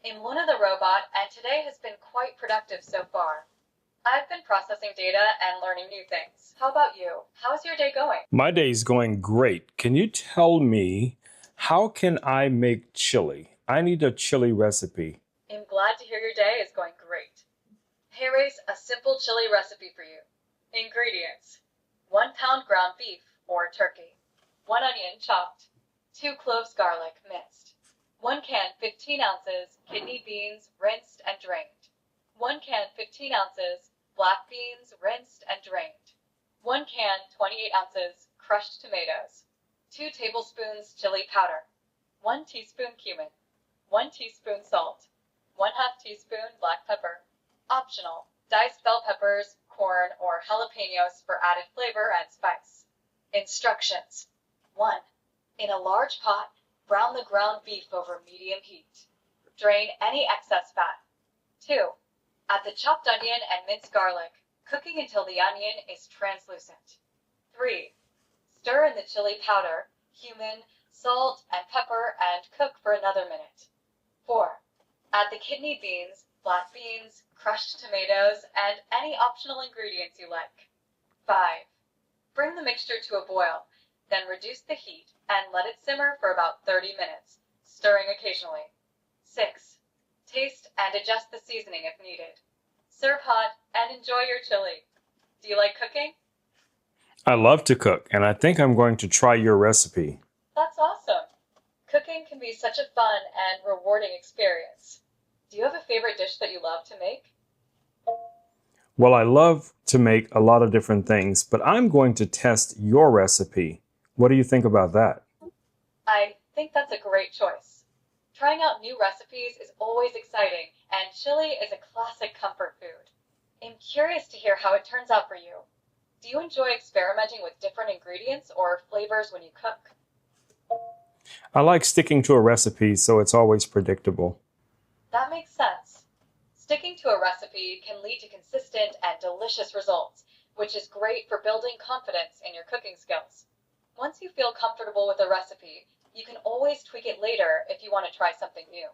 I'm Luna the robot, and today has been quite productive so far. I've been processing data and learning new things. How about you? How's your day going? My day's going great. Can you tell me how can I make chili? I need a chili recipe. I'm glad to hear your day is going great. Here is a simple chili recipe for you. Ingredients: 1 pound ground beef or turkey, 1 onion chopped, 2 cloves garlic minced, 1 can 15 ounces kidney beans rinsed and drained, 1 can 15 ounces black beans rinsed and drained, 1 can 28 ounces crushed tomatoes, 2 tablespoons chili powder, 1 teaspoon cumin, 1 teaspoon salt, 1/2 teaspoon black pepper. Optional: diced bell peppers, corn, or jalapenos for added flavor and spice. Instructions: 1. In a large pot, brown the ground beef over medium heat. Drain any excess fat. 2. Add the chopped onion and minced garlic, cooking until the onion is translucent. 3. Stir in the chili powder, cumin, salt, and pepper and cook for another minute. 4. Add the kidney beans, black beans, crushed tomatoes, and any optional ingredients you like. 5. Bring the mixture to a boil, then reduce the heat and let it simmer for about 30 minutes, stirring occasionally. 6. Taste and adjust the seasoning if needed. Serve hot and enjoy your chili. Do you like cooking? I love to cook, and I think I'm going to try your recipe. That's awesome. Cooking can be such a fun and rewarding experience. Do you have a favorite dish that you love to make? Well, I love to make a lot of different things, but I'm going to test your recipe. What do you think about that? I think that's a great choice. Trying out new recipes is always exciting, and chili is a classic comfort food. I'm curious to hear how it turns out for you. Do you enjoy experimenting with different ingredients or flavors when you cook? I like sticking to a recipe so it's always predictable. That makes sense. Sticking to a recipe can lead to consistent and delicious results, which is great for building confidence in your cooking skills. Once you feel comfortable with a recipe, you can always tweak it later if you want to try something new.